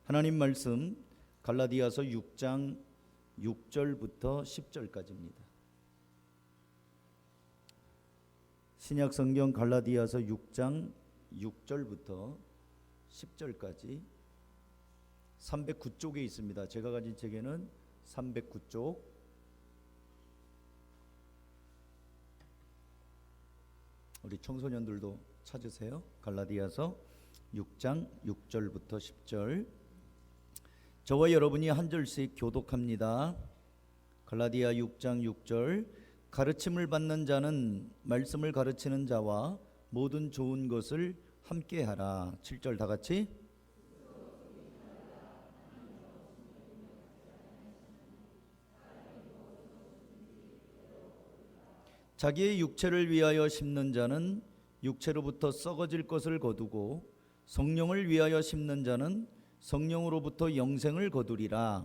하나님 말씀 갈라디아서 6장 6절부터 10절까지입니다. 신약 성경 갈라디아서 6장 6절부터 10절까지 309쪽에 있습니다. 제가 가진 책에는 309쪽. 우리 청소년들도 찾으세요. 갈라디아서 6장 6절부터 10절. 저와 여러분이 한 절씩 교독합니다. 갈라디아 6장 6절. 가르침을 받는 자는 말씀을 가르치는 자와 모든 좋은 것을 함께 하라. 7절 다 같이. 자기의 육체를 위하여 심는 자는 육체로부터 썩어질 것을 거두고 성령을 위하여 심는 자는 성령으로부터 영생을 거두리라.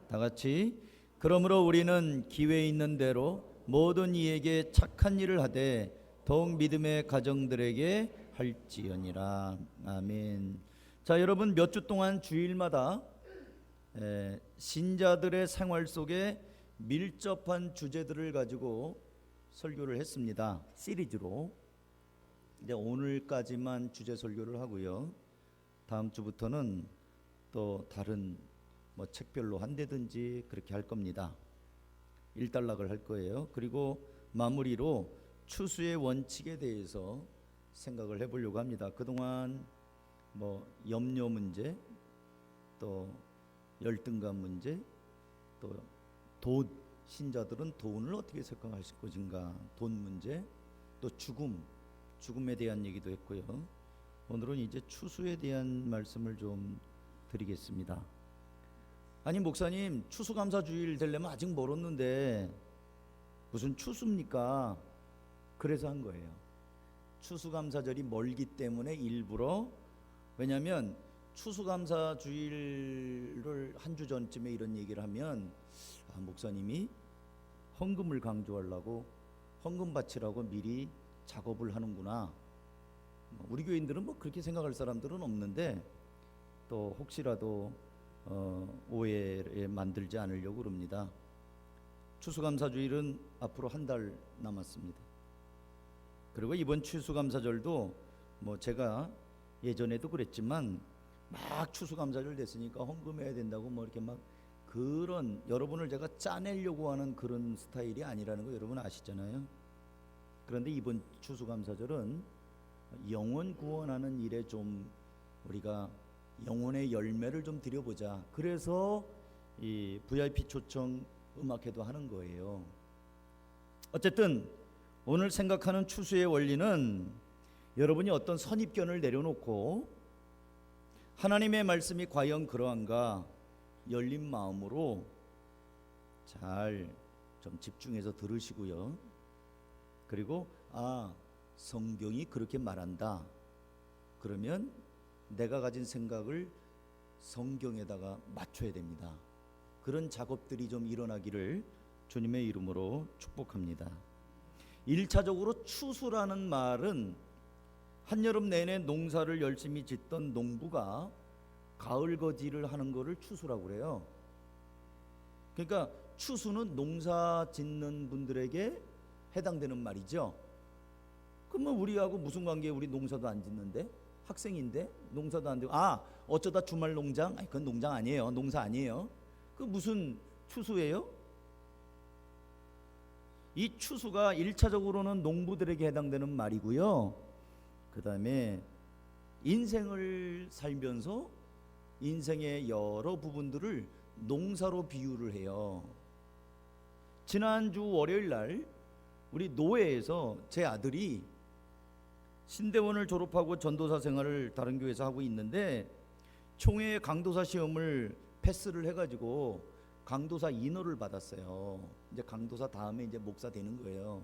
다 같이. 그러므로 우리는 기회 있는 대로 모든 이에게 착한 일을 하되 더욱 믿음의 가정들에게 할지어니라. 아멘. 자, 여러분 몇 주 동안 주일마다 신자들의 생활 속에 밀접한 주제들을 가지고 설교를 했습니다. 시리즈로. 이제 오늘까지만 주제 설교를 하고요. 다음 주부터는 또 다른 책별로 한다든지 그렇게 할 겁니다. 일단락을 할 거예요. 그리고 마무리로 추수의 원칙에 대해서 생각을 해보려고 합니다. 그동안 염려 문제, 또 열등감 문제, 또 돈, 신자들은 돈을 어떻게 생각하실 것인가, 돈 문제, 또 죽음에 대한 얘기도 했고요. 오늘은 이제 추수에 대한 말씀을 좀 드리겠습니다. 아니 목사님, 추수감사주일 되려면 아직 멀었는데 무슨 추수입니까? 그래서 한 거예요. 추수감사절이 멀기 때문에 일부러, 왜냐하면 추수감사주일을 한 주 전쯤에 이런 얘기를 하면 목사님이 헌금을 강조하려고 헌금 바치라고 미리 작업을 하는구나. 우리 교인들은 그렇게 생각할 사람들은 없는데 또 혹시라도 오해에 만들지 않으려고 그럽니다. 추수감사주일은 앞으로 한 달 남았습니다. 그리고 이번 추수감사절도 제가 예전에도 그랬지만 막 추수감사절 됐으니까 헌금해야 된다고 이렇게 그런 여러분을 제가 짜내려고 하는 그런 스타일이 아니라는 거 여러분 아시잖아요. 그런데 이번 추수감사절은 영혼 구원하는 일에 좀 우리가 영혼의 열매를 좀 드려보자. 그래서 이 VIP 초청 음악회도 하는 거예요. 어쨌든 오늘 생각하는 추수의 원리는 여러분이 어떤 선입견을 내려놓고 하나님의 말씀이 과연 그러한가 열린 마음으로 잘 좀 집중해서 들으시고요. 그리고 성경이 그렇게 말한다. 그러면 내가 가진 생각을 성경에다가 맞춰야 됩니다. 그런 작업들이 좀 일어나기를 주님의 이름으로 축복합니다. 1차적으로 추수라는 말은 한여름 내내 농사를 열심히 짓던 농부가 가을 거지를 하는 거를 추수라고 그래요. 그러니까 추수는 농사 짓는 분들에게 해당되는 말이죠. 그러면 우리하고 무슨 관계에? 우리 농사도 안 짓는데, 학생인데 농사도 안 되고 어쩌다 주말 농장? 그건 농장 아니에요. 농사 아니에요. 그 무슨 추수예요? 이 추수가 1차적으로는 농부들에게 해당되는 말이고요. 그 다음에 인생을 살면서 인생의 여러 부분들을 농사로 비유를 해요. 지난주 월요일 날 우리 노회에서 제 아들이 신대원을 졸업하고 전도사 생활을 다른 교회에서 하고 있는데 총회 강도사 시험을 패스를 해가지고 강도사 인허를 받았어요. 이제 강도사 다음에 이제 목사 되는 거예요.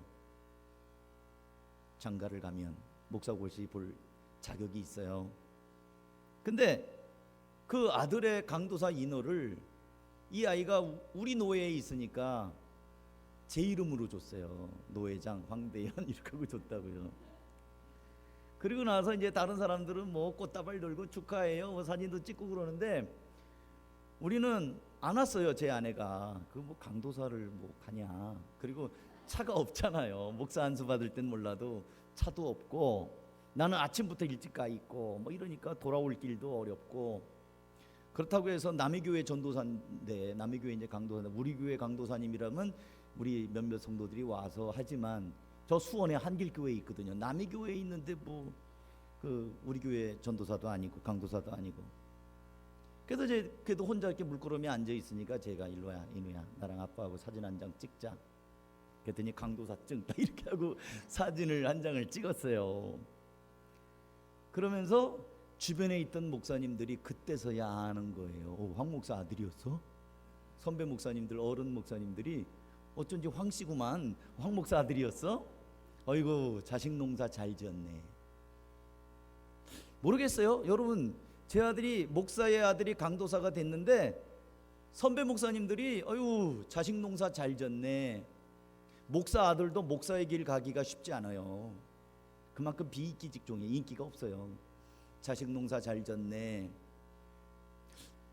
장가를 가면 목사 고시 볼 자격이 있어요. 근데 그 아들의 강도사 인허를 이 아이가 우리 노회에 있으니까 제 이름으로 줬어요. 노회장 황대현 이렇게 하고 줬다고요. 그리고 나서 이제 다른 사람들은 뭐 꽃다발 들고 축하해요, 뭐 사진도 찍고 그러는데 우리는 안 왔어요. 제 아내가 그 뭐 강도사를 뭐 가냐. 그리고 차가 없잖아요. 목사 안수 받을 땐 몰라도 차도 없고 나는 아침부터 일찍 가 있고 뭐 이러니까 돌아올 길도 어렵고 그렇다고 해서 남의 교회 전도사인데 남의 교회 이제 강도사인데 우리 교회 강도사님이라면 우리 몇몇 성도들이 와서 하지만 저 수원에 한길교회에 있거든요. 남의 교회에 있는데 뭐 그 우리 교회 전도사도 아니고 강도사도 아니고 그래서 이제 그래도 혼자 이렇게 물끄러미에 앉아 있으니까 제가 일로 와 이누야 나랑 아빠하고 사진 한 장 찍자. 그랬더니 강도사증 이렇게 하고 사진을 한 장을 찍었어요. 그러면서 주변에 있던 목사님들이 그때서야 아는 거예요. 황 목사 아들이었어? 선배 목사님들 어른 목사님들이 어쩐지 황 씨구만. 황 목사 아들이었어? 어이구 자식 농사 잘 지었네. 모르겠어요. 여러분 제 아들이 목사의 아들이 강도사가 됐는데 선배 목사님들이 어유 자식 농사 잘 지었네. 목사 아들도 목사의 길 가기가 쉽지 않아요. 그만큼 비인기 직종이에요. 인기가 없어요. 자식 농사 잘 졌네.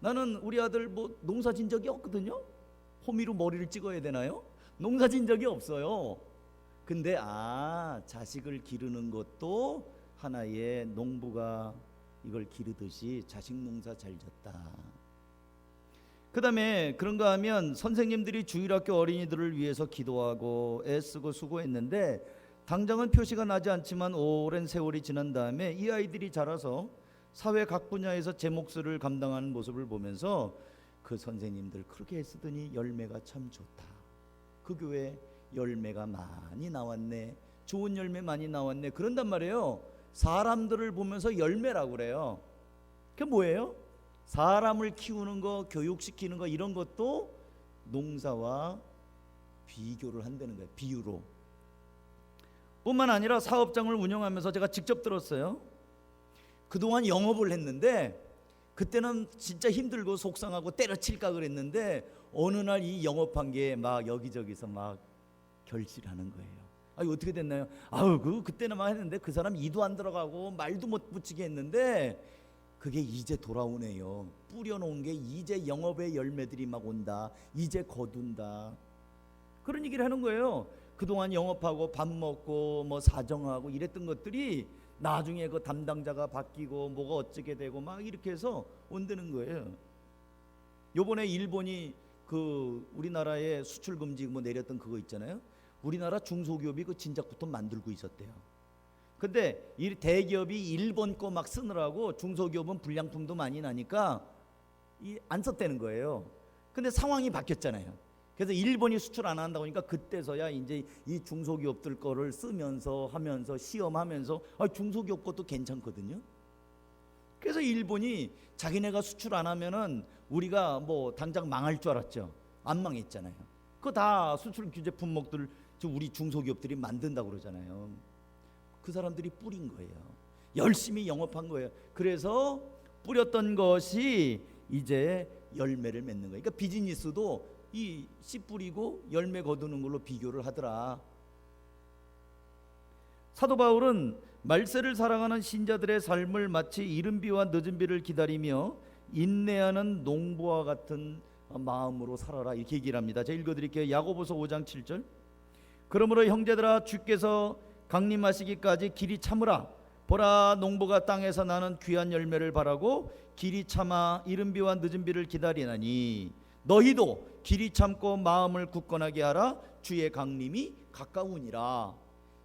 나는 우리 아들 뭐 농사 진 적이 없거든요. 호미로 머리를 찍어야 되나요? 농사 진 적이 없어요. 근데 자식을 기르는 것도 하나의 농부가 이걸 기르듯이 자식 농사 잘 졌다. 그 다음에 그런가 하면 선생님들이 주일학교 어린이들을 위해서 기도하고 애쓰고 수고했는데 당장은 표시가 나지 않지만 오랜 세월이 지난 다음에 이 아이들이 자라서 사회 각 분야에서 제 몫을 감당하는 모습을 보면서 그 선생님들 그렇게 애쓰더니 열매가 참 좋다. 그 교회 열매가 많이 나왔네. 좋은 열매 많이 나왔네. 그런단 말이에요. 사람들을 보면서 열매라고 그래요. 그게 뭐예요? 사람을 키우는 거, 교육시키는 거 이런 것도 농사와 비교를 한다는 거예요. 비유로. 뿐만 아니라 사업장을 운영하면서 제가 직접 들었어요. 그동안 영업을 했는데 그때는 진짜 힘들고 속상하고 때려칠까 그랬는데 어느 날 이 영업한 게 막 여기저기서 막 결실하는 거예요. 이거 어떻게 됐나요? 그때는 막 했는데 그 사람 이도 안 들어가고 말도 못 붙이게 했는데 그게 이제 돌아오네요. 뿌려놓은 게 이제 영업의 열매들이 막 온다. 이제 거둔다. 그런 얘기를 하는 거예요. 그동안 영업하고 밥 먹고 뭐 사정하고 이랬던 것들이 나중에 그 담당자가 바뀌고 뭐가 어쩌게 되고 막 이렇게 해서 온다는 거예요. 요번에 일본이 그 우리나라에 수출 금지 뭐 내렸던 그거 있잖아요. 우리나라 중소기업이 그 진작부터 만들고 있었대요. 근데 이 대기업이 일본 거 막 쓰느라고 중소기업은 불량품도 많이 나니까 안 썼다는 거예요. 근데 상황이 바뀌었잖아요. 그래서 일본이 수출 안 한다고 하니까 그때서야 이제 이 중소기업들 거를 쓰면서 하면서 시험하면서 중소기업 것도 괜찮거든요. 그래서 일본이 자기네가 수출 안 하면은 우리가 뭐 당장 망할 줄 알았죠. 안 망했잖아요. 그거 다 수출 규제 품목들 우리 중소기업들이 만든다고 그러잖아요. 그 사람들이 뿌린 거예요. 열심히 영업한 거예요. 그래서 뿌렸던 것이 이제 열매를 맺는 거예요. 그러니까 비즈니스도 이 씨 뿌리고 열매 거두는 걸로 비교를 하더라. 사도 바울은 말세를 사랑하는 신자들의 삶을 마치 이른 비와 늦은 비를 기다리며 인내하는 농부와 같은 마음으로 살아라 이렇게 얘기를 합니다. 제가 읽어드릴게요. 야고보서 5장 7절. 그러므로 형제들아 주께서 강림하시기까지 길이 참으라. 보라 농부가 땅에서 나는 귀한 열매를 바라고 길이 참아 이른 비와 늦은 비를 기다리나니 너희도 길이 참고 마음을 굳건하게 하라. 주의 강림이 가까우니라.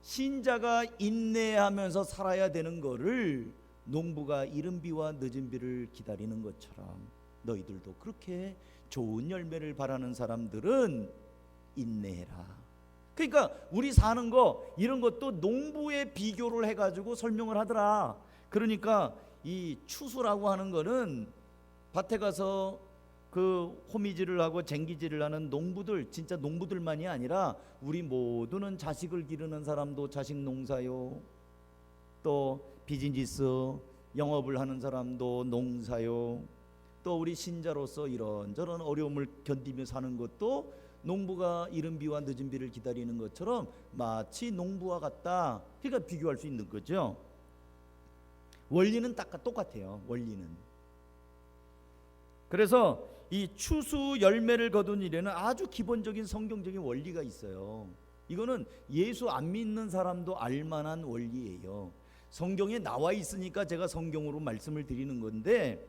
신자가 인내하면서 살아야 되는 거를 농부가 이른 비와 늦은 비를 기다리는 것처럼 너희들도 그렇게 좋은 열매를 바라는 사람들은 인내해라. 그러니까 우리 사는 거 이런 것도 농부에 비교를 해가지고 설명을 하더라. 그러니까 이 추수라고 하는 거는 밭에 가서 그 호미질을 하고 쟁기질을 하는 농부들, 진짜 농부들만이 아니라 우리 모두는 자식을 기르는 사람도 자식 농사요. 또 비즈니스 영업을 하는 사람도 농사요. 또 우리 신자로서 이런저런 어려움을 견디며 사는 것도 농부가 이른 비와 늦은 비를 기다리는 것처럼 마치 농부와 같다. 그러니까 비교할 수 있는 거죠. 원리는 똑같아요. 원리는. 그래서 이 추수 열매를 거둔 일에는 아주 기본적인 성경적인 원리가 있어요. 이거는 예수 안 믿는 사람도 알만한 원리예요. 성경에 나와 있으니까 제가 성경으로 말씀을 드리는 건데,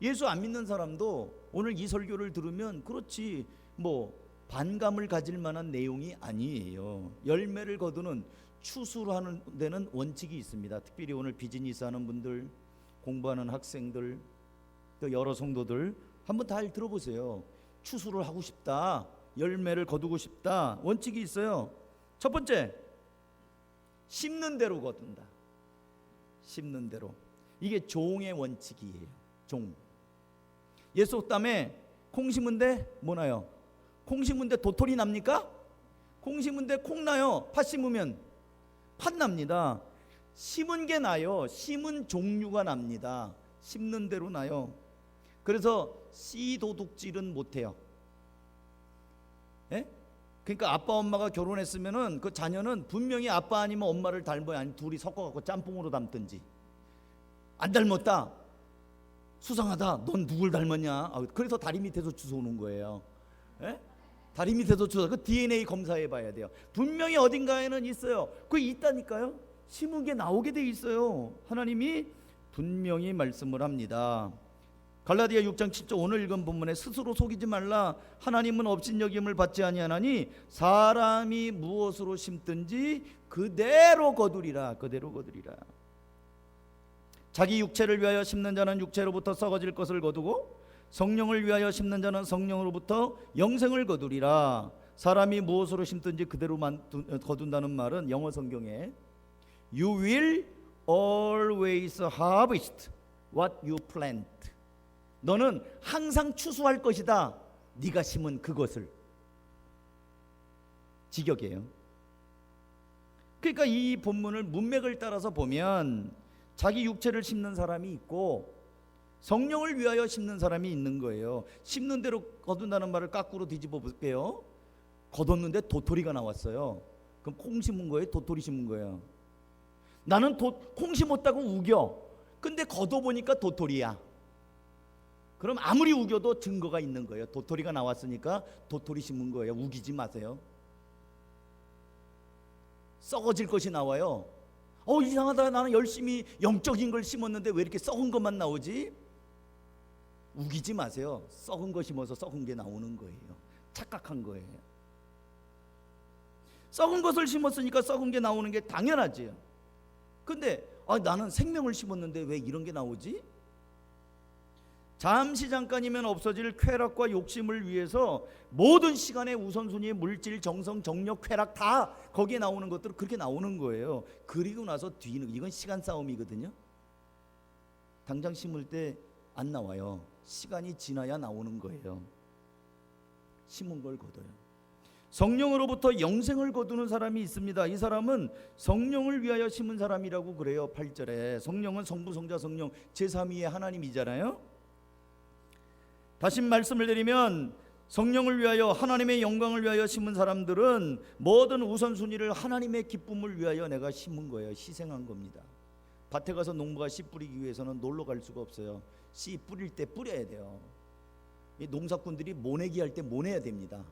예수 안 믿는 사람도 오늘 이 설교를 들으면 그렇지 뭐 반감을 가질 만한 내용이 아니에요. 열매를 거두는 추수를 하는 데는 원칙이 있습니다. 특별히 오늘 비즈니스 하는 분들, 공부하는 학생들, 또 여러 성도들 한번 잘 들어보세요. 추수를 하고 싶다, 열매를 거두고 싶다, 원칙이 있어요. 첫 번째, 심는 대로 거둔다. 심는 대로. 이게 종의 원칙이에요. 종. 예수 땀에 콩 심은데 뭐 나요? 콩 심은데 도토리 납니까? 콩 심은데 콩 나요. 팥 심으면 팥 납니다. 심은 게 나요. 심은 종류가 납니다. 심는 대로 나요. 그래서 씨 도둑질은 못해요. 예? 그러니까 아빠 엄마가 결혼했으면은 그 자녀는 분명히 아빠 아니면 엄마를 닮아야, 아니 둘이 섞어갖고 짬뽕으로 닮든지. 안 닮았다, 수상하다, 넌 누굴 닮았냐. 그래서 다리 밑에서 주워오는 거예요. 예? 다리 밑에서 주워. 그 DNA 검사해 봐야 돼요. 분명히 어딘가에는 있어요. 그게 있다니까요. 심은 게 나오게 돼 있어요. 하나님이 분명히 말씀을 합니다. 갈라디아 6장 7절 오늘 읽은 본문에 스스로 속이지 말라. 하나님은 업신여김을 받지 아니하나니 사람이 무엇으로 심든지 그대로 거두리라. 그대로 거두리라. 자기 육체를 위하여 심는 자는 육체로부터 썩어질 것을 거두고 성령을 위하여 심는 자는 성령으로부터 영생을 거두리라. 사람이 무엇으로 심든지 그대로 거둔다는 말은 영어 성경에 You will always harvest what you plant. 너는 항상 추수할 것이다. 네가 심은 그것을. 직역이에요. 그러니까 이 본문을 문맥을 따라서 보면 자기 육체를 심는 사람이 있고 성령을 위하여 심는 사람이 있는 거예요. 심는 대로 거둔다는 말을 거꾸로 뒤집어 볼게요. 거뒀는데 도토리가 나왔어요. 그럼 콩 심은 거예요? 도토리 심은 거예요? 나는 콩 심었다고 우겨. 근데 걷어보니까 도토리야. 그럼 아무리 우겨도 증거가 있는 거예요. 도토리가 나왔으니까 도토리 심은 거예요. 우기지 마세요. 썩어질 것이 나와요. 이상하다, 나는 열심히 영적인 걸 심었는데 왜 이렇게 썩은 것만 나오지? 우기지 마세요. 썩은 거 심어서 썩은 게 나오는 거예요. 착각한 거예요. 썩은 것을 심었으니까 썩은 게 나오는 게 당연하지요. 근데 나는 생명을 심었는데 왜 이런 게 나오지? 잠시 잠깐이면 없어질 쾌락과 욕심을 위해서 모든 시간의 우선순위, 물질, 정성, 정력, 쾌락 다 거기에 나오는 것들은 그렇게 나오는 거예요. 그리고 나서 뒤는 이건 시간 싸움이거든요. 당장 심을 때 안 나와요. 시간이 지나야 나오는 거예요. 심은 걸 거둬요. 성령으로부터 영생을 거두는 사람이 있습니다. 이 사람은 성령을 위하여 심은 사람이라고 그래요. 8절에 성령은 성부, 성자, 성령 제3위의 하나님이잖아요. 다시 말씀을 드리면 성령을 위하여 하나님의 영광을 위하여 심은 사람들은 모든 우선순위를 하나님의 기쁨을 위하여 내가 심은 거예요. 희생한 겁니다. 밭에 가서 농부가 씨 뿌리기 위해서는 놀러 갈 수가 없어요. 씨 뿌릴 때 뿌려야 돼요. 이 농사꾼들이 모내기 할 때 모내야 됩니다.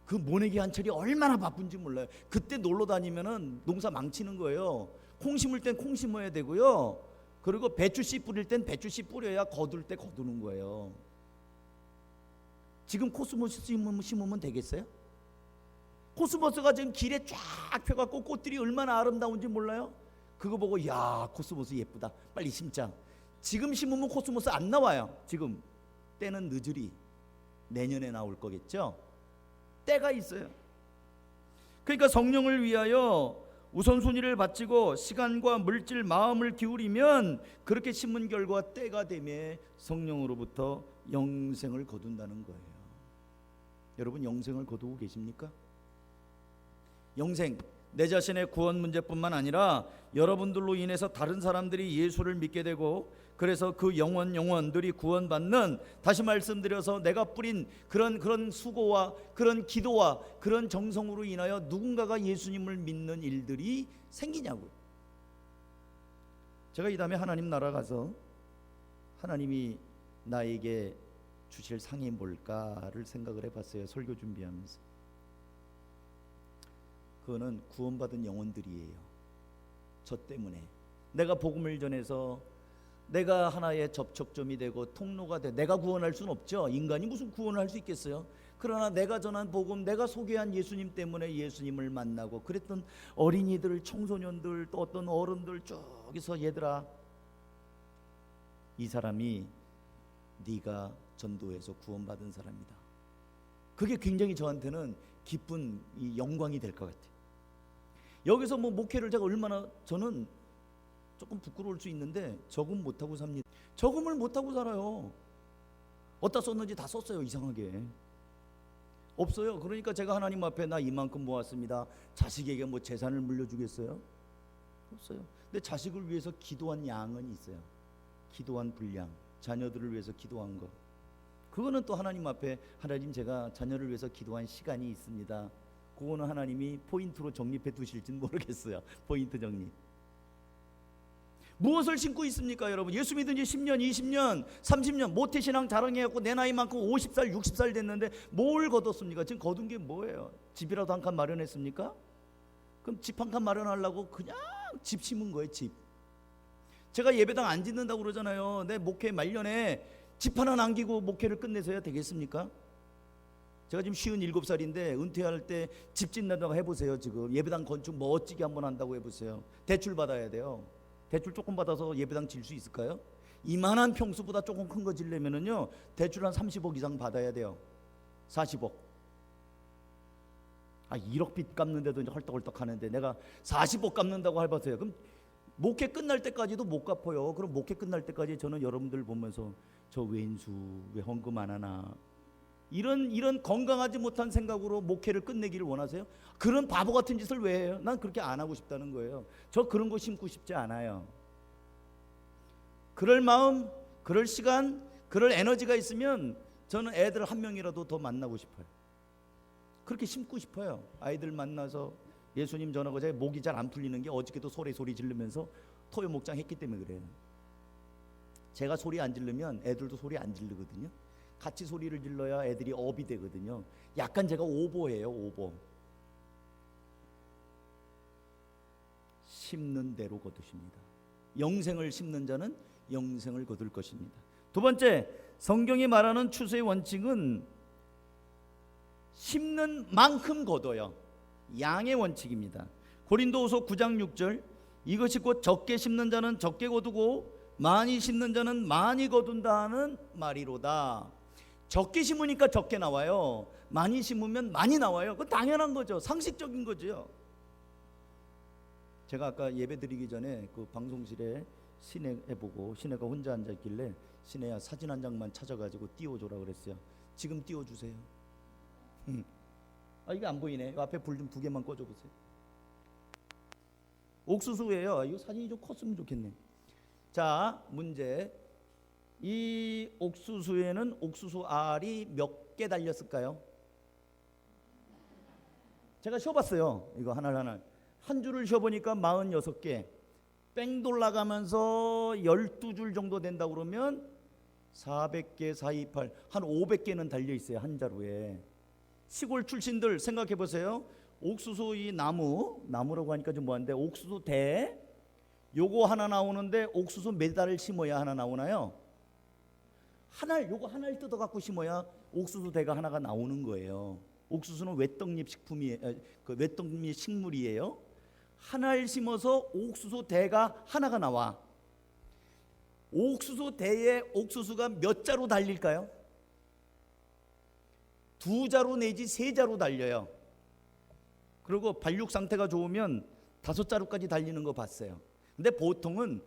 그 모내기 한철이 얼마나 바쁜지 몰라요. 그때 놀러 다니면은 농사 망치는 거예요. 콩 심을 땐 콩 심어야 되고요. 그리고 배추 씨 뿌릴 땐 배추 씨 뿌려야 거둘 때 거두는 거예요. 지금 코스모스 심으면 되겠어요? 코스모스가 지금 길에 쫙 펴갖고 꽃들이 얼마나 아름다운지 몰라요? 그거 보고 야, 코스모스 예쁘다, 빨리 심자. 지금 심으면 코스모스 안 나와요. 지금 때는 늦으리 내년에 나올 거겠죠. 때가 있어요. 그러니까 성령을 위하여 우선순위를 바치고 시간과 물질, 마음을 기울이면 그렇게 심은 결과 때가 되면 성령으로부터 영생을 거둔다는 거예요. 여러분 영생을 거두고 계십니까? 영생, 내 자신의 구원 문제뿐만 아니라 여러분들로 인해서 다른 사람들이 예수를 믿게 되고 그래서 그 영혼들이 구원받는, 다시 말씀드려서 내가 뿌린 그런 수고와 그런 기도와 그런 정성으로 인하여 누군가가 예수님을 믿는 일들이 생기냐고요. 제가 이 다음에 하나님 나라 가서 하나님이 나에게 주실 상이 뭘까를 생각을 해봤어요. 설교 준비하면서. 그거는 구원받은 영혼들이에요. 저 때문에 내가 복음을 전해서 내가 하나의 접촉점이 되고 통로가 돼. 내가 구원할 수는 없죠. 인간이 무슨 구원을 할 수 있겠어요. 그러나 내가 전한 복음, 내가 소개한 예수님 때문에 예수님을 만나고 그랬던 어린이들, 청소년들, 또 어떤 어른들 저기서 얘들아, 이 사람이 네가 전도해서 구원받은 사람이다. 그게 굉장히 저한테는 기쁜 이 영광이 될 것 같아요. 여기서 뭐 목회를 제가 얼마나, 저는 조금 부끄러울 수 있는데 적응 못하고 삽니다. 적응을 못하고 살아요. 어디다 썼는지 다 썼어요. 이상하게 없어요. 그러니까 제가 하나님 앞에 나 이만큼 모았습니다. 자식에게 뭐 재산을 물려주겠어요? 없어요. 근데 자식을 위해서 기도한 양은 있어요. 기도한 분량, 자녀들을 위해서 기도한 거, 그거는 또 하나님 앞에, 하나님 제가 자녀를 위해서 기도한 시간이 있습니다. 그거는 하나님이 포인트로 정립해 두실지는 모르겠어요. 포인트 정립. 무엇을 신고 있습니까 여러분? 예수 믿은 지 10년, 20년, 30년 모태신앙 자랑해갖고 내 나이만큼 50살, 60살 됐는데 뭘 거뒀습니까? 지금 거둔 게 뭐예요? 집이라도 한 칸 마련했습니까? 그럼 집 한 칸 마련하려고 그냥 집 심은 거예요. 집. 제가 예배당 안 짓는다고 그러잖아요. 내 목회 말년에 집 하나 남기고 목회를 끝내서야 되겠습니까? 제가 지금 57살인데 은퇴할 때 집 짓는다고 해보세요. 지금 예배당 건축 멋지게 한번 한다고 해보세요. 대출 받아야 돼요. 대출 조금 받아서 예배당 질 수 있을까요? 이만한 평수보다 조금 큰 거 지려면은요 대출 한 30억 이상 받아야 돼요. 40억. 1억 빚 갚는데도 이제 헐떡헐떡 하는데 내가 40억 갚는다고 해보세요. 그럼 목회 끝날 때까지도 못 갚아요. 그럼 목회 끝날 때까지 저는 여러분들 보면서 저 왼수 왜 헌금 안 하나, 이런 건강하지 못한 생각으로 목회를 끝내기를 원하세요? 그런 바보 같은 짓을 왜 해요? 난 그렇게 안 하고 싶다는 거예요. 저 그런 거 심고 싶지 않아요. 그럴 마음, 그럴 시간, 그럴 에너지가 있으면 저는 애들 한 명이라도 더 만나고 싶어요. 그렇게 심고 싶어요. 아이들 만나서 예수님 전하고 제가 목이 잘 안 풀리는 게 어저께도 소리 지르면서 토요 목장 했기 때문에 그래요. 제가 소리 안 지르면 애들도 소리 안 지르거든요. 같이 소리를 질러야 애들이 업이 되거든요. 약간 제가 오버예요. 오버. 심는 대로 거두십니다. 영생을 심는 자는 영생을 거둘 것입니다. 두 번째, 성경이 말하는 추수의 원칙은 심는 만큼 거둬요. 양의 원칙입니다. 고린도후서 9장 6절, 이것이 곧 적게 심는 자는 적게 거두고 많이 심는 자는 많이 거둔다는 말이로다. 적게 심으니까 적게 나와요. 많이 심으면 많이 나와요. 그건 당연한 거죠. 상식적인 거죠. 제가 아까 예배 드리기 전에 그 방송실에 시내 해보고, 시내가 혼자 앉아있길래 시내야 사진 한 장만 찾아가지고 띄워줘라 그랬어요. 지금 띄워주세요. 이게 안 보이네. 앞에 불 좀 2개만 꺼줘보세요. 옥수수예요. 이거 사진이 좀 컸으면 좋겠네. 자, 문제. 이 옥수수에는 옥수수 알이 몇 개 달렸을까요? 제가 쉬어봤어요. 이거 하나하나 한 줄을 쉬어보니까 46개. 뺑 돌아가면서 12줄 정도 된다 그러면 400개, 428, 한 500개는 달려있어요. 한 자루에. 시골 출신들 생각해 보세요. 옥수수 이 나무라고 하니까 좀 뭐한데, 옥수수 대 요거 하나 나오는데 옥수수 몇 알을 심어야 하나 나오나요? 요거 하나를 뜯어 갖고 심어야 옥수수 대가 하나가 나오는 거예요. 옥수수는 외떡잎 식품이에요. 그 외떡잎 식물이에요. 하나를 심어서 옥수수 대가 하나가 나와. 옥수수 대에 옥수수가 몇 자루 달릴까요? 2자루 내지 3자루 달려요. 그리고 발육 상태가 좋으면 5자루까지 달리는 거 봤어요. 근데 보통은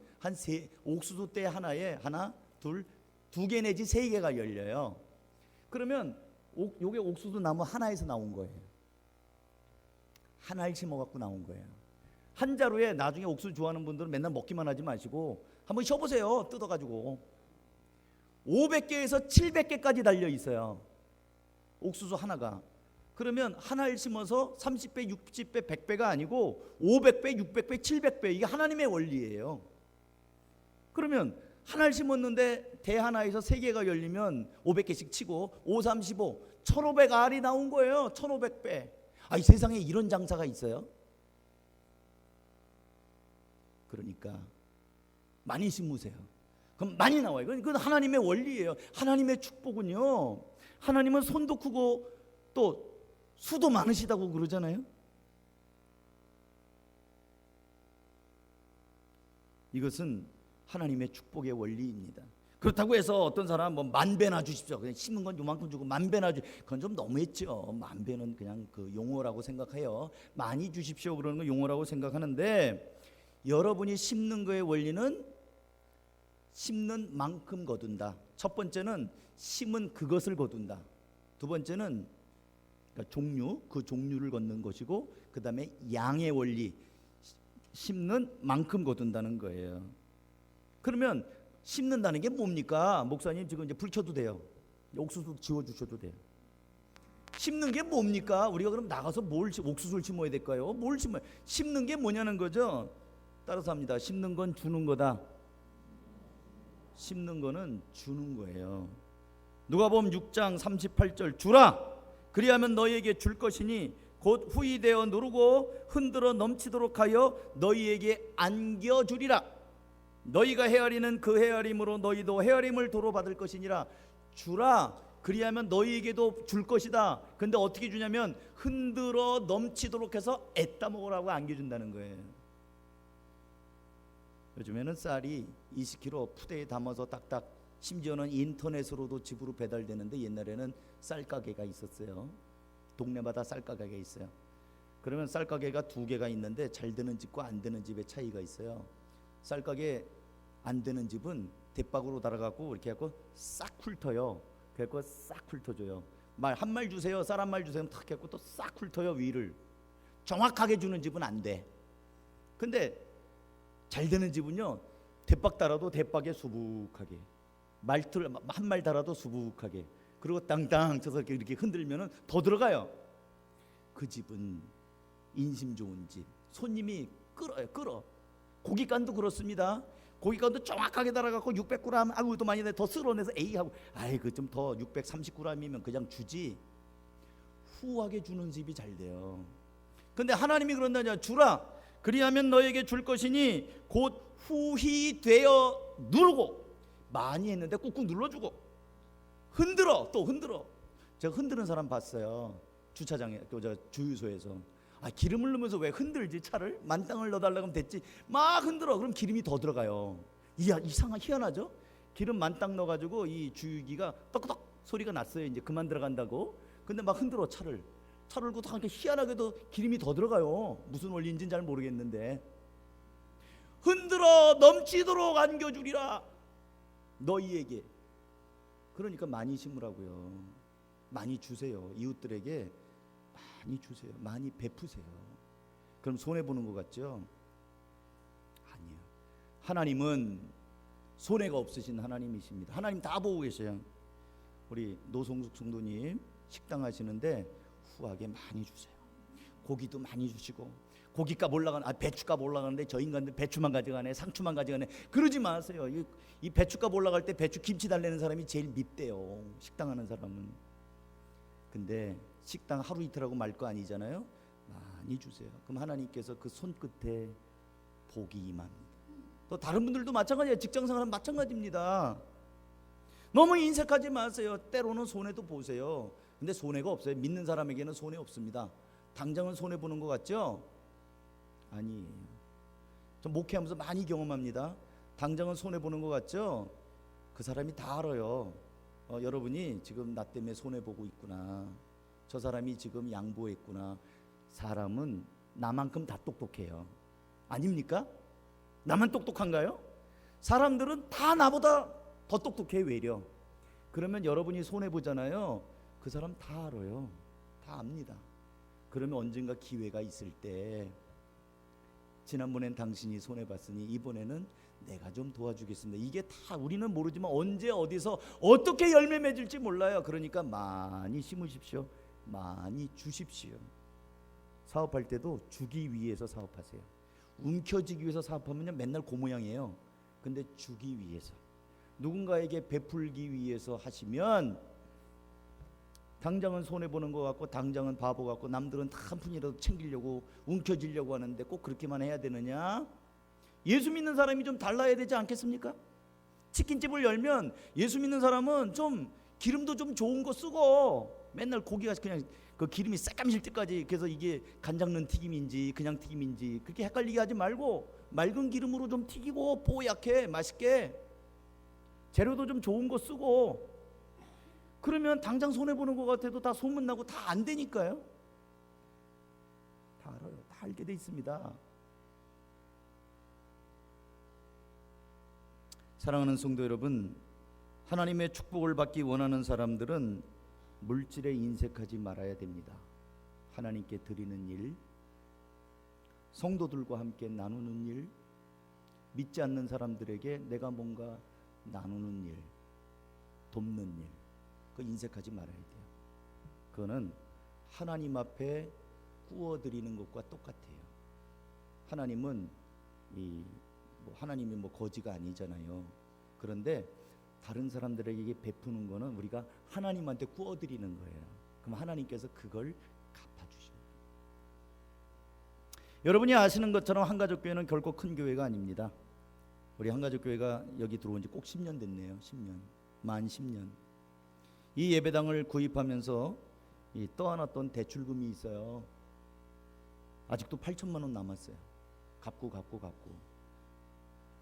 옥수수 대 하나에 하나, 둘, 2개 내지 3개가 열려요. 그러면 요게 옥수수 나무 하나에서 나온 거예요. 하나를 심어갖고 나온 거예요. 한 자루에 나중에 옥수수 좋아하는 분들은 맨날 먹기만 하지 마시고 한번 쉬어보세요. 뜯어가지고 500개에서 700개까지 달려 있어요. 옥수수 하나가. 그러면 하나를 심어서 30배, 60배, 100배가 아니고 500배, 600배, 700배. 이게 하나님의 원리예요. 그러면 하나를 심었는데 대 하나에서 3개가 열리면 500개씩 치고 5, 35, 1500알이 나온 거예요. 1500배. 이 세상에 이런 장사가 있어요? 그러니까 많이 심으세요. 그럼 많이 나와요. 그건 하나님의 원리예요. 하나님의 축복은요, 하나님은 손도 크고 또 수도 많으시다고 그러잖아요. 이것은 하나님의 축복의 원리입니다. 그렇다고 해서 어떤 사람은 뭐 10,000배나 주십시오, 그냥 심은 건 요만큼 주고 10,000배나 그건 좀 너무했죠. 10,000배는 그냥 그 용어라고 생각해요. 많이 주십시오 그러는 건 용어라고 생각하는데, 여러분이 심는 거의 원리는 심는 만큼 거둔다. 첫 번째는 심은 그것을 거둔다. 두 번째는 그러니까 종류, 그 종류를 걷는 것이고, 그 다음에 양의 원리, 심는 만큼 거둔다는 거예요. 그러면 심는다는 게 뭡니까? 목사님 지금 이제 불 켜도 돼요. 옥수수 지워주셔도 돼요. 심는 게 뭡니까? 우리가 그럼 나가서 옥수수를 심어야 될까요? 뭘 심어요? 심는 게 뭐냐는 거죠. 따라서 합니다. 심는 건 주는 거다. 심는 거는 주는 거예요. 누가복음 6장 38절, 주라 그리하면 너희에게 줄 것이니 곧 후이되어 누르고 흔들어 넘치도록 하여 너희에게 안겨주리라. 너희가 헤아리는 그 헤아림으로 너희도 헤아림을 도로 받을 것이니라. 주라 그리하면 너희에게도 줄 것이다. 근데 어떻게 주냐면 흔들어 넘치도록 해서 애따 먹으라고 안겨준다는 거예요. 요즘에는 쌀이 20kg 푸대에 담아서 딱딱, 심지어는 인터넷으로도 집으로 배달되는데, 옛날에는 쌀가게가 있었어요. 동네마다 쌀가게가 있어요. 그러면 쌀가게가 2개가 있는데 잘 되는 집과 안 되는 집의 차이가 있어요. 쌀가게 안 되는 집은 대박으로 달아갖고 이렇게 해갖고 싹 훑어요. 그래갖고 싹 훑어줘요. 한 말 주세요, 쌀 한 말 주세요, 탁 해갖고 또 싹 훑어요. 위를 정확하게 주는 집은 안 돼. 근데 잘 되는 집은요, 대박 달아도 대박에 수북하게, 말틀 한 말 달아도 수북하게, 그리고 땅땅 쳐서 이렇게 흔들면은 더 들어가요. 그 집은 인심 좋은 집, 손님이 끌어. 고깃간도 그렇습니다. 고깃간도 정확하게 달아갖고 600g, 아이고 또 많이 내, 더 쓸어내서 에이 하고, 아이 그 좀 더 630g이면 그냥 주지, 후하게 주는 집이 잘 돼요. 근데 하나님이 그런다냐, 주라 그리하면 너에게 줄 것이니 곧 후히 되어 누르고, 많이 했는데 꾹꾹 눌러주고, 흔들어, 또 흔들어. 제가 흔드는 사람 봤어요. 주차장에, 주유소에서. 기름을 넣으면서 왜 흔들지? 차를 만땅을 넣어달라고 하면 됐지, 막 흔들어. 그럼 기름이 더 들어가요. 희한하죠? 기름 만땅 넣어가지고 이 주유기가 떡떡 소리가 났어요. 이제 그만 들어간다고. 근데 막 흔들어. 차를 고 이렇게 희한하게도 기름이 더 들어가요. 무슨 원리인지는 잘 모르겠는데, 흔들어 넘치도록 안겨주리라 너희에게. 그러니까 많이 심으라고요. 많이 주세요. 이웃들에게 많이 주세요. 많이 베푸세요. 그럼 손해보는 것 같죠? 아니에요. 하나님은 손해가 없으신 하나님이십니다. 하나님 다 보고 계셔요. 우리 노송숙 성도님 식당 하시는데 후하게 많이 주세요. 고기도 많이 주시고, 고기값 올라가는, 배추값 올라가는데 저 인간들 배추만 가져가네, 상추만 가져가네, 그러지 마세요. 이 배추값 올라갈 때 배추 김치 달래는 사람이 제일 밉대요, 식당 하는 사람은. 근데 식당 하루 이틀하고 말 거 아니잖아요. 많이 주세요. 그럼 하나님께서 그 손끝에 복이 임합니다. 또 다른 분들도 마찬가지예요. 직장생활은 마찬가지입니다. 너무 인색하지 마세요. 때로는 손해도 보세요. 근데 손해가 없어요. 믿는 사람에게는 손해 없습니다. 당장은 손해 보는 것 같죠? 아니에요. 저 목회하면서 많이 경험합니다. 당장은 손해 보는 것 같죠? 그 사람이 다 알아요. 여러분이 지금 나 때문에 손해 보고 있구나, 저 사람이 지금 양보했구나. 사람은 나만큼 다 똑똑해요. 아닙니까? 나만 똑똑한가요? 사람들은 다 나보다 더 똑똑해, 외려. 그러면 여러분이 손해 보잖아요. 그 사람 다 알아요. 다 압니다. 그러면 언젠가 기회가 있을 때, 지난번엔 당신이 손해봤으니 이번에는 내가 좀 도와주겠습니다. 이게 다 우리는 모르지만 언제 어디서 어떻게 열매 맺을지 몰라요. 그러니까 많이 심으십시오. 많이 주십시오. 사업할 때도 주기 위해서 사업하세요. 움켜쥐기 위해서 사업하면 맨날 그 모양이에요. 근데 주기 위해서, 누군가에게 베풀기 위해서 하시면 당장은 손해보는 것 같고, 당장은 바보 같고, 남들은 다 한 푼이라도 챙기려고 움켜쥐려고 하는데 꼭 그렇게만 해야 되느냐? 예수 믿는 사람이 좀 달라야 되지 않겠습니까? 치킨집을 열면 예수 믿는 사람은 좀 기름도 좀 좋은 거 쓰고, 맨날 고기가 그냥 그 기름이 새까매질 때까지, 그래서 이게 간장 넣은 튀김인지 그냥 튀김인지 그렇게 헷갈리게 하지 말고 맑은 기름으로 좀 튀기고, 뽀얗게 맛있게 재료도 좀 좋은 거 쓰고, 그러면 당장 손해보는 것 같아도 다 소문나고 다 안 되니까요. 다 알아요. 다 알게 돼 있습니다. 사랑하는 성도 여러분, 하나님의 축복을 받기 원하는 사람들은 물질에 인색하지 말아야 됩니다. 하나님께 드리는 일, 성도들과 함께 나누는 일, 믿지 않는 사람들에게 내가 뭔가 나누는 일, 돕는 일, 그 인색하지 말아야 돼요. 그거는 하나님 앞에 구워드리는 것과 똑같아요. 하나님은 하나님이 거지가 아니잖아요. 그런데 다른 사람들에게 베푸는 거는 우리가 하나님한테 구워드리는 거예요. 그럼 하나님께서 그걸 갚아주십니다. 여러분이 아시는 것처럼 한가족교회는 결코 큰 교회가 아닙니다. 우리 한가족교회가 여기 들어온 지 꼭 10년 됐네요. 10년, 만 10년. 이 예배당을 구입하면서 떠안았던 대출금이 있어요. 아직도 8천만 원 남았어요. 갚고.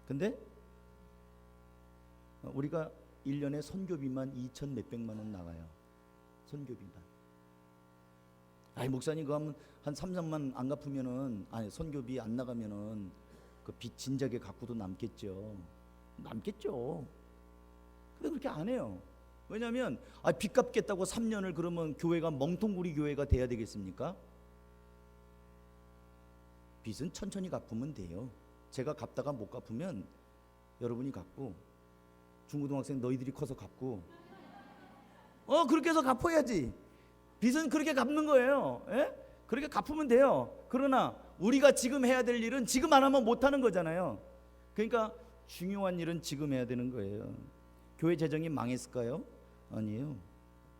근데 우리가 1년에 선교비만 2천 몇백만 원 나가요. 선교비만. 목사님 그거 한 3, 4만 안 갚으면은, 선교비 안 나가면은 그 빚 진작에 갚고도 남겠죠. 근데 그렇게 안 해요. 왜냐하면 빚 갚겠다고 3년을 그러면 교회가 멍텅구리 교회가 돼야 되겠습니까? 빚은 천천히 갚으면 돼요. 제가 갚다가 못 갚으면 여러분이 갚고, 중고등학생 너희들이 커서 갚고, 그렇게 해서 갚아야지. 빚은 그렇게 갚는 거예요. 예? 그렇게 갚으면 돼요. 그러나 우리가 지금 해야 될 일은 지금 안 하면 못 하는 거잖아요. 그러니까 중요한 일은 지금 해야 되는 거예요. 교회 재정이 망했을까요? 아니에요.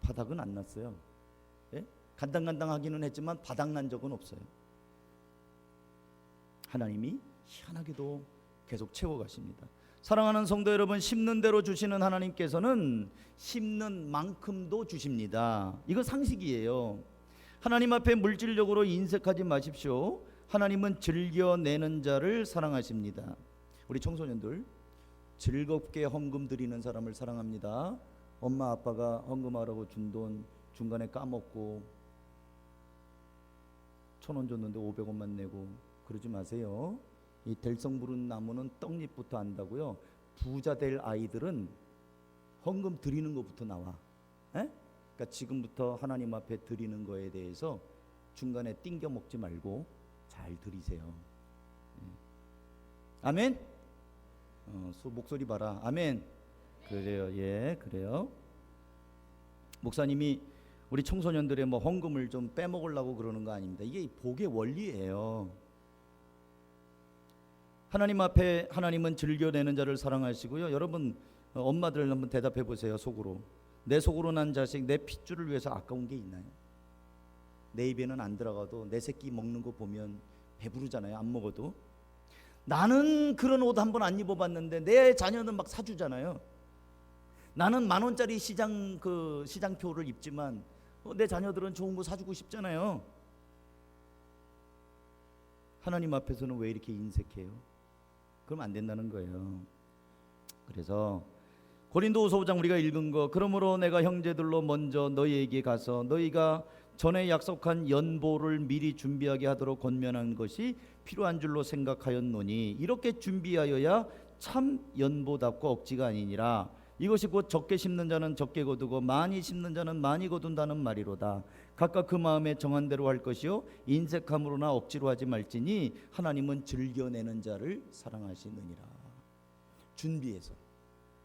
바닥은 안 났어요. 예? 간당간당하기는 했지만 바닥 난 적은 없어요. 하나님이 희한하게도 계속 채워가십니다. 사랑하는 성도 여러분, 심는 대로 주시는 하나님께서는 심는 만큼도 주십니다. 이거 상식이에요. 하나님 앞에 물질적으로 인색하지 마십시오. 하나님은 즐겨내는 자를 사랑하십니다. 우리 청소년들, 즐겁게 헌금 드리는 사람을 사랑합니다. 엄마 아빠가 헌금하라고 준 돈 중간에 까먹고 1,000원 줬는데 500원만 내고 그러지 마세요. 이 될성 부른 나무는 떡잎부터 안다고요. 부자 될 아이들은 헌금 드리는 것부터 나와. 그러니까 지금부터 하나님 앞에 드리는 거에 대해서 중간에 띵겨 먹지 말고 잘 드리세요. 아멘. 목소리 봐라. 아멘. 그래요. 예, 그래요. 목사님이 우리 청소년들의 헌금을 좀 빼먹으려고 그러는 거 아닙니다. 이게 복의 원리예요. 하나님 앞에 하나님은 즐겨내는 자를 사랑하시고요. 여러분 엄마들 한번 대답해 보세요. 속으로. 내 속으로 난 자식, 내 핏줄을 위해서 아까운 게 있나요? 내 입에는 안 들어가도 내 새끼 먹는 거 보면 배부르잖아요. 안 먹어도. 나는 그런 옷 한 번 안 입어봤는데 내 자녀는 막 사주잖아요. 나는 10,000원짜리 시장표를 입지만 내 자녀들은 좋은 거 사주고 싶잖아요. 하나님 앞에서는 왜 이렇게 인색해요? 그럼 안 된다는 거예요. 그래서 고린도후서 5장 우리가 읽은 거, 그러므로 내가 형제들로 먼저 너희에게 가서 너희가 전에 약속한 연보를 미리 준비하게 하도록 권면한 것이 필요한 줄로 생각하였노니 이렇게 준비하여야 참 연보답고 억지가 아니니라. 이것이 곧 적게 심는 자는 적게 거두고 많이 심는 자는 많이 거둔다는 말이로다. 각각 그 마음에 정한 대로 할 것이요 인색함으로나 억지로 하지 말지니 하나님은 즐겨내는 자를 사랑하시느니라. 준비해서.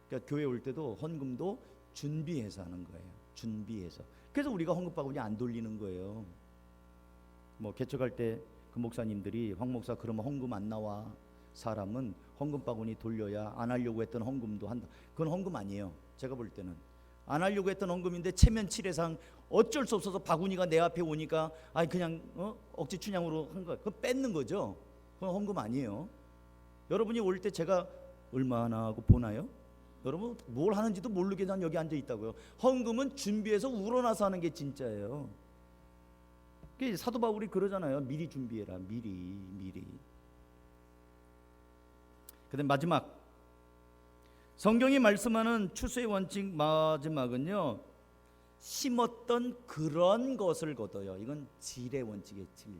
그러니까 교회 올 때도 헌금도 준비해서 하는 거예요. 준비해서. 그래서 우리가 헌금바구니 안 돌리는 거예요. 개척할 때 그 목사님들이 황 목사 그러면 헌금 안 나와. 사람은 헌금 바구니 돌려야 안 하려고 했던 헌금도 한다. 그건 헌금 아니에요. 제가 볼 때는 안 하려고 했던 헌금인데 체면치레상 어쩔 수 없어서 바구니가 내 앞에 오니까 그냥 억지 춘향으로 한 거. 그건 뺏는 거죠. 그건 헌금 아니에요. 여러분이 올 때 제가 얼마나 하고 보나요? 여러분 뭘 하는지도 모르게 난 여기 앉아 있다고요. 헌금은 준비해서 우러나서 하는 게 진짜예요. 사도 바울이 그러잖아요. 미리 준비해라. 미리. 그다음 마지막 성경이 말씀하는 추수의 원칙 마지막은요, 심었던 그런 것을 거둬요. 이건 질의 원칙이에요. 질.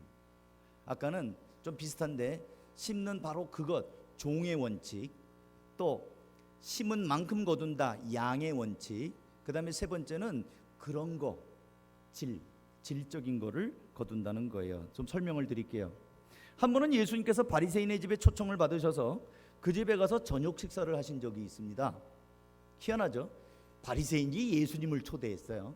아까는 좀 비슷한데 심는 바로 그것, 종의 원칙. 또 심은 만큼 거둔다, 양의 원칙. 그 다음에 세 번째는 그런 거, 질적인 거를 거둔다는 거예요. 좀 설명을 드릴게요. 한 번은 예수님께서 바리새인의 집에 초청을 받으셔서 그 집에 가서 저녁 식사를 하신 적이 있습니다. 희한하죠? 바리새인이 예수님을 초대했어요.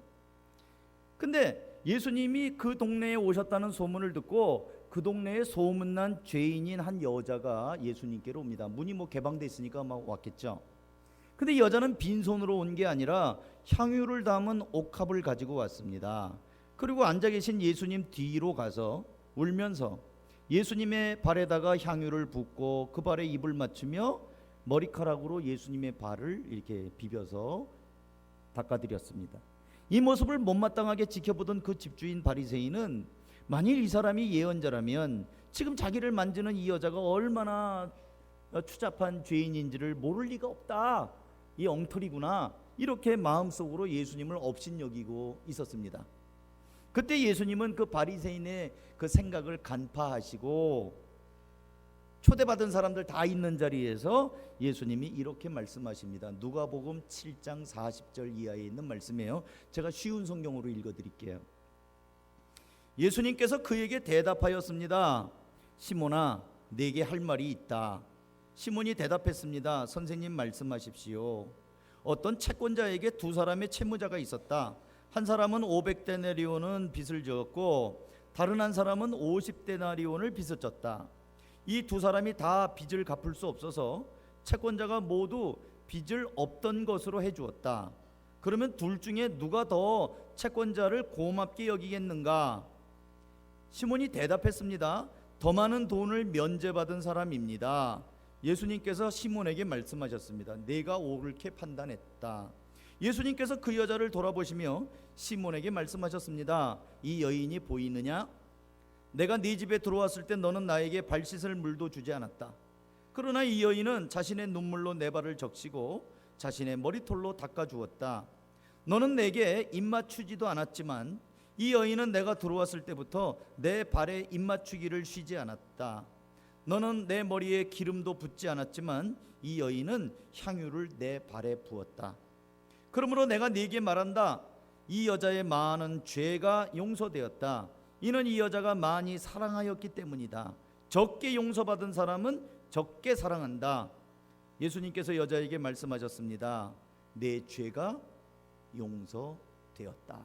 근데 예수님이 그 동네에 오셨다는 소문을 듣고 그 동네에 소문난 죄인인 한 여자가 예수님께로 옵니다. 문이 개방돼 있으니까 막 왔겠죠. 근데 이 여자는 빈손으로 온 게 아니라 향유를 담은 옥합을 가지고 왔습니다. 그리고 앉아 계신 예수님 뒤로 가서 울면서 예수님의 발에다가 향유를 붓고 그 발에 입을 맞추며 머리카락으로 예수님의 발을 이렇게 비벼서 닦아드렸습니다. 이 모습을 못마땅하게 지켜보던 그 집주인 바리새인은 만일 이 사람이 예언자라면 지금 자기를 만지는 이 여자가 얼마나 추잡한 죄인인지를 모를 리가 없다. 이 엉터리구나. 이렇게 마음속으로 예수님을 업신여기고 있었습니다. 그때 예수님은 그 바리새인의 그 생각을 간파하시고 초대받은 사람들 다 있는 자리에서 예수님이 이렇게 말씀하십니다. 누가복음 7장 40절 이하에 있는 말씀이에요. 제가 쉬운 성경으로 읽어드릴게요. 예수님께서 그에게 대답하였습니다. 시몬아, 내게 할 말이 있다. 시몬이 대답했습니다. 선생님 말씀하십시오. 어떤 채권자에게 두 사람의 채무자가 있었다. 한 사람은 500데나리온은 빚을 졌고 다른 한 사람은 50데나리온을 빚을 졌다. 이 두 사람이 다 빚을 갚을 수 없어서 채권자가 모두 빚을 없던 것으로 해주었다. 그러면 둘 중에 누가 더 채권자를 고맙게 여기겠는가? 시몬이 대답했습니다. 더 많은 돈을 면제받은 사람입니다. 예수님께서 시몬에게 말씀하셨습니다. 내가 옳게 판단했다. 예수님께서 그 여자를 돌아보시며 시몬에게 말씀하셨습니다. 이 여인이 보이느냐? 내가 네 집에 들어왔을 때 너는 나에게 발 씻을 물도 주지 않았다. 그러나 이 여인은 자신의 눈물로 내 발을 적시고 자신의 머리털로 닦아주었다. 너는 내게 입맞추지도 않았지만 이 여인은 내가 들어왔을 때부터 내 발에 입맞추기를 쉬지 않았다. 너는 내 머리에 기름도 붓지 않았지만 이 여인은 향유를 내 발에 부었다. 그러므로 내가 네게 말한다. 이 여자의 많은 죄가 용서되었다. 이는 이 여자가 많이 사랑하였기 때문이다. 적게 용서받은 사람은 적게 사랑한다. 예수님께서 여자에게 말씀하셨습니다. 내 죄가 용서되었다.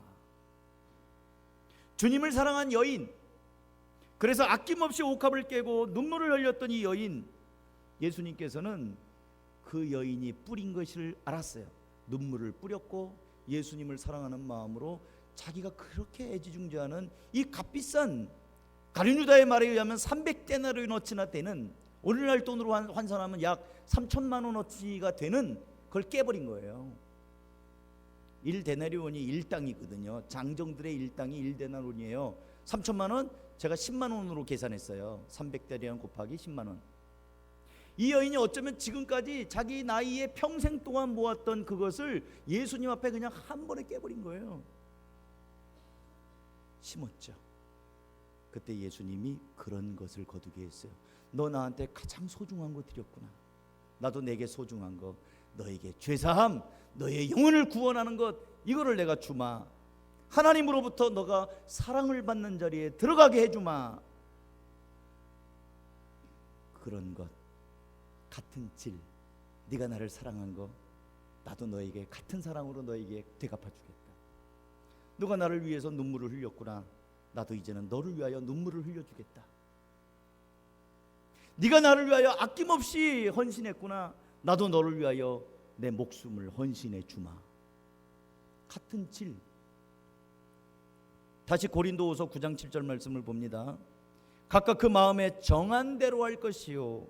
주님을 사랑한 여인, 그래서 아낌없이 옥합을 깨고 눈물을 흘렸던 이 여인, 예수님께서는 그 여인이 뿌린 것을 알았어요. 눈물을 뿌렸고 예수님을 사랑하는 마음으로 자기가 그렇게 애지중지하는 이 값비싼, 가룟유다의 말에 의하면 300데나리온어치나 되는, 오늘날 돈으로 환산하면 약 3천만 원어치가 되는 그걸 깨버린 거예요. 1데나리온이 1당이거든요. 장정들의 1당이 1데나리온이에요. 3천만 원 제가 10만 원으로 계산했어요. 300데나리온 곱하기 10만 원. 이 여인이 어쩌면 지금까지 자기 나이에 평생 동안 모았던 그것을 예수님 앞에 그냥 한 번에 깨버린 거예요. 심었죠. 그때 예수님이 그런 것을 거두게 했어요. 너 나한테 가장 소중한 거 드렸구나. 나도 내게 소중한 거, 너에게 죄사함, 너의 영혼을 구원하는 것, 이거를 내가 주마. 하나님으로부터 너가 사랑을 받는 자리에 들어가게 해주마. 그런 것, 같은 질, 네가 나를 사랑한 거 나도 너에게 같은 사랑으로 너에게 되갚아주겠다. 너가 나를 위해서 눈물을 흘렸구나. 나도 이제는 너를 위하여 눈물을 흘려주겠다. 네가 나를 위하여 아낌없이 헌신했구나. 나도 너를 위하여 내 목숨을 헌신해 주마. 같은 질. 다시 고린도후서 9장 7절 말씀을 봅니다. 각각 그 마음에 정한 대로 할 것이요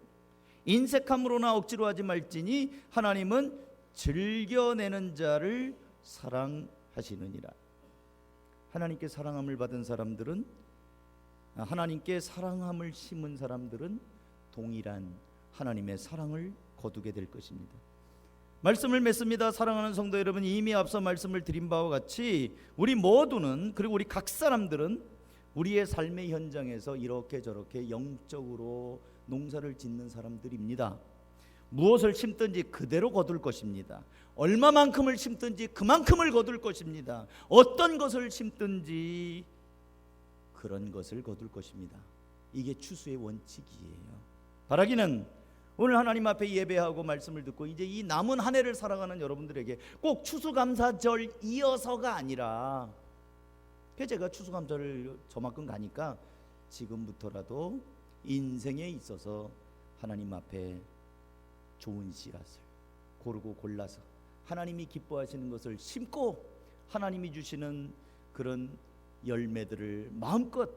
인색함으로나 억지로 하지 말지니 하나님은 즐겨내는 자를 사랑하시느니라. 하나님께 사랑함을 받은 사람들은, 하나님께 사랑함을 심은 사람들은 동일한 하나님의 사랑을 거두게 될 것입니다. 말씀을 맺습니다. 사랑하는 성도 여러분, 이미 앞서 말씀을 드린 바와 같이 우리 모두는, 그리고 우리 각 사람들은 우리의 삶의 현장에서 이렇게 저렇게 영적으로 농사를 짓는 사람들입니다. 무엇을 심든지 그대로 거둘 것입니다. 얼마만큼을 심든지 그만큼을 거둘 것입니다. 어떤 것을 심든지 그런 것을 거둘 것입니다. 이게 추수의 원칙이에요. 바라기는 오늘 하나님 앞에 예배하고 말씀을 듣고 이제 이 남은 한 해를 살아가는 여러분들에게 꼭 추수감사절 이어서가 아니라, 제가 추수감사를 저만큼 가니까 지금부터라도 인생에 있어서 하나님 앞에 좋은 씨앗을 고르고 골라서 하나님이 기뻐하시는 것을 심고 하나님이 주시는 그런 열매들을 마음껏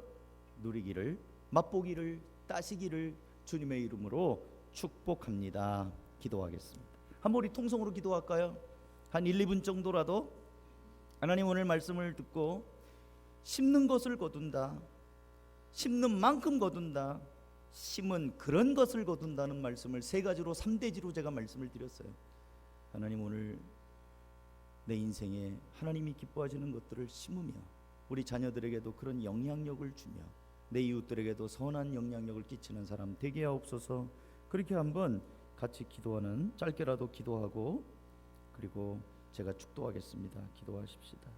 누리기를, 맛보기를, 따시기를 주님의 이름으로 축복합니다. 기도하겠습니다. 한번 우리 통성으로 기도할까요? 한 1, 2분 정도라도 하나님 오늘 말씀을 듣고 심는 것을 거둔다, 심는 만큼 거둔다, 심은 그런 것을 거둔다는 말씀을 세 가지로, 3대지로 제가 말씀을 드렸어요. 하나님 오늘 내 인생에 하나님이 기뻐하시는 것들을 심으며 우리 자녀들에게도 그런 영향력을 주며 내 이웃들에게도 선한 영향력을 끼치는 사람 되게 하옵소서. 그렇게 한번 같이 기도하는, 짧게라도 기도하고 그리고 제가 축도하겠습니다. 기도하십시다.